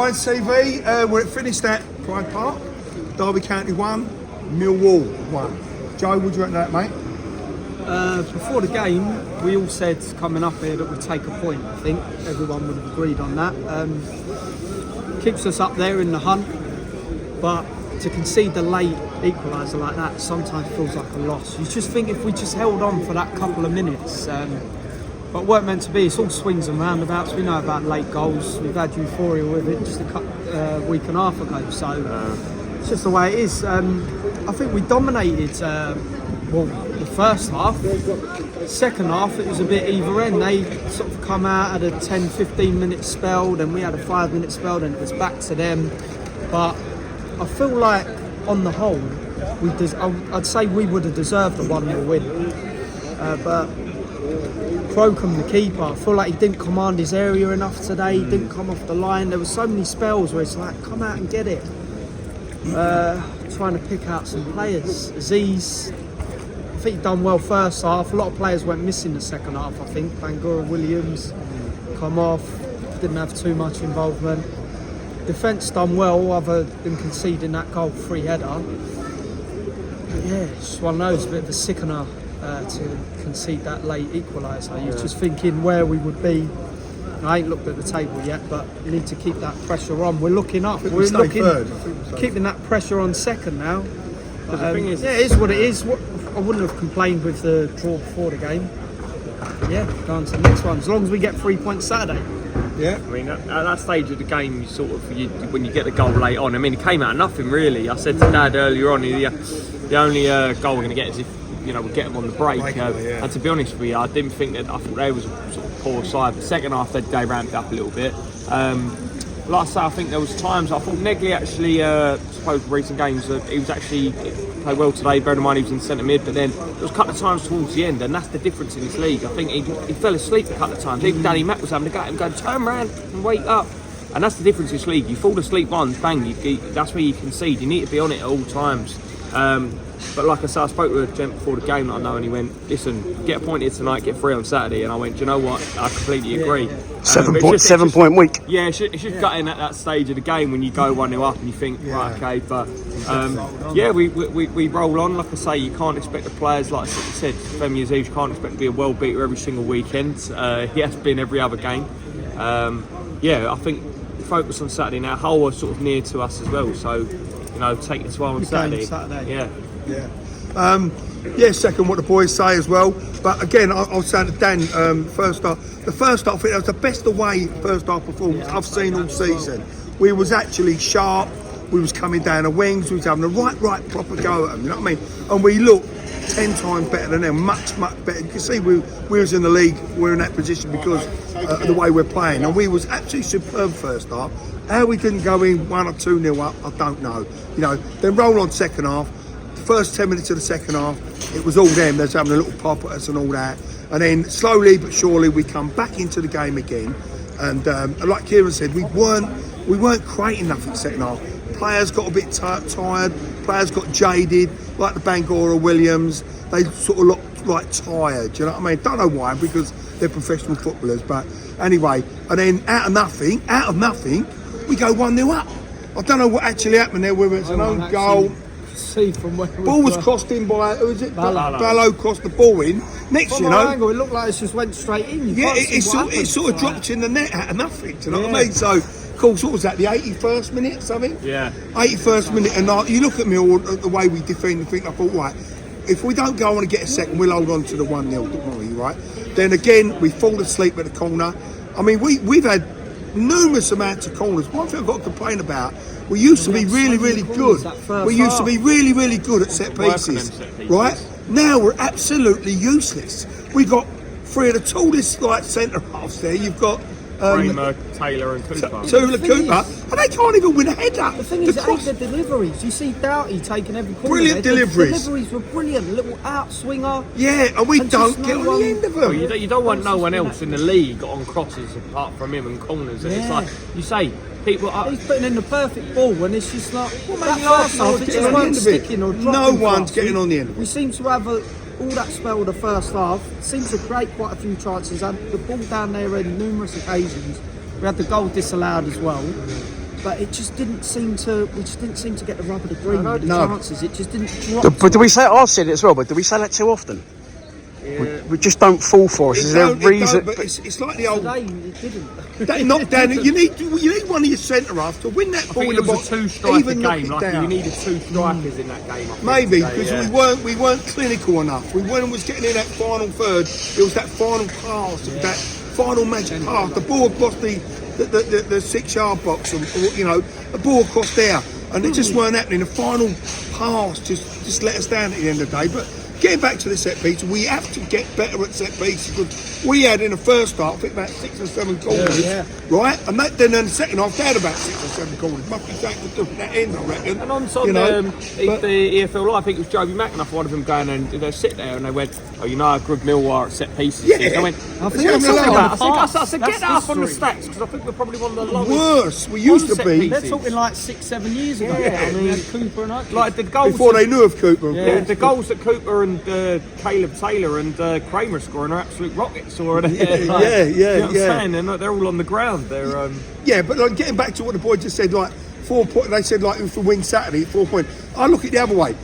Lions TV, we're finished at Pride Park. Derby County 1, Millwall 1. Joe, what do you reckon of that, mate? Before the game, we all said coming up here that we'd take a point. I think everyone would have agreed on that. Keeps us up there in the hunt, but to concede the late equaliser like that sometimes feels like a loss. You just think if we just held on for that couple of minutes, but it weren't meant to be. It's all swings and roundabouts. We know about late goals. We've had euphoria with it just a week and a half ago. So it's just the way it is. I think we dominated. The first half. Second half, it was a bit either end. They sort of come out at a 10-15 minute spell, then we had a 5-minute spell, then it was back to them. But I feel like, on the whole, I'd say we would have deserved a 1-0 win. But Crocombe, the keeper, I feel like he didn't command his area enough today. He didn't come off the line. There were so many spells where it's like, come out and get it. Trying to pick out some players. Aziz, I think he done well first half. A lot of players went missing the second half, I think. Bangura Williams come off, didn't have too much involvement. Defence done well, other than conceding that goal, free header. But yeah, it's just one of those, a bit of a sickener to concede that late equaliser. You're just thinking where we would be. I ain't looked at the table yet, but we need to keep that pressure on. We're looking up. We're looking, keeping that pressure on second now. But, the thing is, yeah, it is what it is. I wouldn't have complained with the draw before the game. But yeah, go on to the next one. As long as we get 3 points Saturday. Yeah, I mean, at that stage of the game, when you get the goal late on, I mean, it came out of nothing really. I said to Dad earlier on, the only goal we're going to get is if we get them on the break. And to be honest with you, I didn't think that. I think they was a sort of poor side. The second half, they ramped up a little bit. Like I say, I think there was times I thought Negley actually, I suppose recent games, he was actually played well today. Bear in mind he was in centre mid, but then there was a couple of times towards the end, and that's the difference in this league. I think he fell asleep a couple of times. Even Danny Mack was having to go at him, going, turn round and wake up. And that's the difference in this league. You fall asleep once, bang, that's where you concede. You need to be on it at all times. But like I said, I spoke with a gent before the game that I know, and he went, listen, get a point here tonight, get 3 on Saturday. And I went, do you know what? I completely agree. 7 point week. Yeah, it's just gutting at that stage of the game when you go 1-0 up and you think, right, okay. But we roll on. Like I say, you can't expect the players, like I said, Femi Aziz, you can't expect to be a world beater every single weekend. He has been every other game. I think focus on Saturday now. Hull are sort of near to us as well, so take it to on Saturday. Second what the boys say as well. But again, I was saying to Dan, the first half, I think that was the best away first half performance I've seen all season. We was actually sharp. We was coming down the wings. We was having the right proper go at them. You know what I mean? And we looked 10 times better than them, much better. You can see we was in the league. We're in that position because of the way we're playing, and we was absolutely superb first half. How we didn't go in 1 or 2-0 up, I don't know. Then roll on second half. The first 10 minutes of the second half, it was all them. They're having a little pop at us and all that. And then slowly but surely we come back into the game again. And like Kieran said, we weren't creating nothing second half. Players got a bit tired. Players got jaded, like the Bangura Williams. They sort of looked like tired. You know what I mean? Don't know why, because they're professional footballers. But anyway, and then out of nothing, we go 1-0 up. I don't know what actually happened there, whether it's an own goal. See from where ball was crossed in by, who is it? Ballo crossed the ball in. Next, from angle, it looked like it just went straight in. It sort of dropped in the net out of nothing. Do you know what I mean? So, of course, what was that? The 81st minute, something? Yeah. 81st minute, and you look at me all the way we defend and think, I thought, right, if we don't go on and get a second, we'll hold on to the 1-0, don't worry, right? Then again, we fall asleep at the corner. I mean, we've had numerous amounts of corners. One thing I've got to complain about, we used to be really good. We used to be really good at set pieces, right? Now we're absolutely useless. We got 3 of the tallest centre halves there. You've got Kramer, Taylor and Cooper. And they can't even win a header. The thing is, it ain't the deliveries. You see Doughty taking every corner. Brilliant deliveries. The deliveries were brilliant. A little outswinger. Yeah, and we don't get on the end of them. You don't want no one else in the league on crosses apart from him and corners. And it's like, you say, people are... He's putting in the perfect ball when it's just like... That first half, it just weren't sticking or dropping. No one's getting on the end of it. We seem to have all that spell of the first half. Seems to create quite a few chances. And the ball down there on numerous occasions. We had the goal disallowed as well. but it just didn't seem to. We just didn't seem to get the rub of the green with the chances. It just didn't drop. But do we say? I've said it as well. But do we say that too often? We just don't fall for us. Is there a reason? But it's like the old. Today it didn't. That knockdown. You need one of your centre halves to win that ball in the It was box. a two-striker Even knock game. it Like down. you needed 2 strikers in that game. I think, Maybe today, because we weren't clinical enough. We was getting in that final third. It was that final pass, that final magic pass. The ball across the 6-yard box, or the ball across there, and it just weren't happening. The final pass just let us down at the end of the day. But getting back to the set piece, we have to get better at set pieces because we had in the first half, I think about 6 or 7 corners, right? And then in the second half, they had about 6 or 7 corners. Must be something to do with that end, I reckon. And on the EFL Live, I think it was Joby McAnuff, one of them going and they sit there and they went, "Oh, you know how good Millwall are at set pieces." Yeah. I went, I think that's I said, get that up on the stats because I think we're probably one of the lowest. Worse, we used to set be. pieces. They're talking like 6-7 years ago. Yeah, I mean, we had Cooper and Oakley. Like the goals Before they knew of Cooper. of Yeah, course. the goals that Cooper and Caleb Taylor and Kramer scoring are absolute rockets. Or yeah, you know what I'm yeah. saying? They're all on the ground. They're Yeah, but like getting back to what the boy just said, like 4 points. They said like if we win Saturday, 4 points. I look at the other way: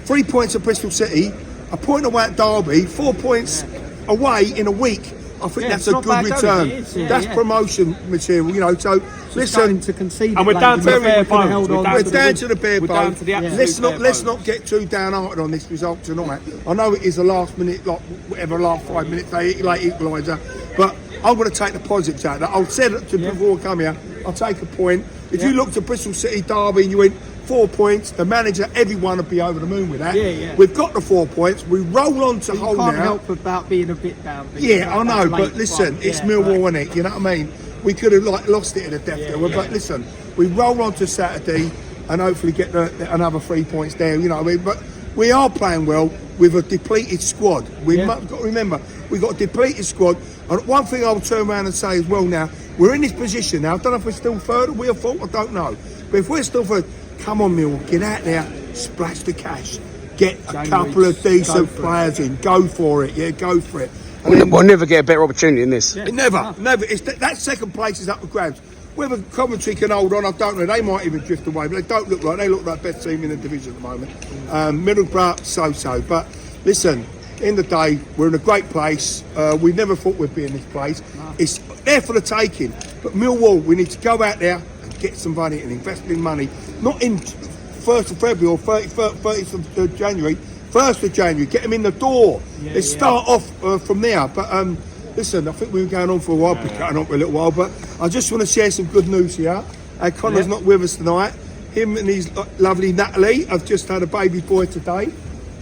3 points at Bristol City, a point away at Derby, 4 points away in a week. I think that's it's a not good bad return. going, it is, yeah, That's yeah. promotion material, So listen, to concede. and we're down to the bare bones. we're down to the bare We're down bones. to the absolute Let's bare let's bones. not get too downhearted on this result tonight. I know it is a last minute, like whatever, last 5 minutes late equaliser, but I'm going to take the positives out of that. I said it before I come here. I'll take a point. If you looked at Bristol City Derby and you went 4 points, the manager, everyone would be over the moon with that. Yeah. We've got the 4 points. We roll on to You Hull can't now. help about being a bit down. Yeah, I know, but listen, it's Millwall, isn't it? You know what I mean? We could have lost it in a death there, but listen, we roll on to Saturday and hopefully get another 3 points there. You know what I mean? But we are playing well with a depleted squad. We've got to remember we've got a depleted squad. And one thing I'll turn around and say as well now, we're in this position now. I don't know if we're still third or we're fourth. I don't know. But if we're still third, come on, Millwall, get out there, splash the cash, get a couple of decent players in, go for it. Go for it. We'll never get a better opportunity than this. Never. It's that second place is up for grabs. Whether Coventry can hold on, I don't know. They might even drift away, but they don't look like they look like the best team in the division at the moment. Middlesbrough, so. But listen, in the day, we're in a great place. We never thought we'd be in this place. It's there for the taking. But Millwall, we need to go out there and get some money and invest in money. Not in 1st of February or 30th of January. 1st of January, get them in the door. Let's start off from there. But listen, I think we were going on for a while, been going on for a little while, but I just want to share some good news here. Connor's not with us tonight. Him and his lovely Natalie have just had a baby boy today,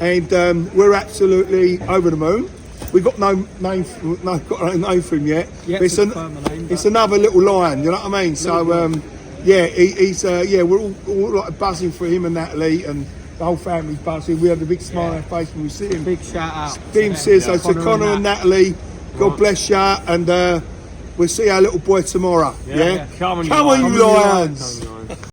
and we're absolutely over the moon. We've got no name for him yet. But it's another little lion, you know what I mean? So we're all like buzzing for him and Natalie, and the whole family's buzzing. We had a big smile on our face when we see him. Big shout out. Team says so to Connor and Natalie. God bless you, and we'll see our little boy tomorrow. Yeah? Come on, you lions.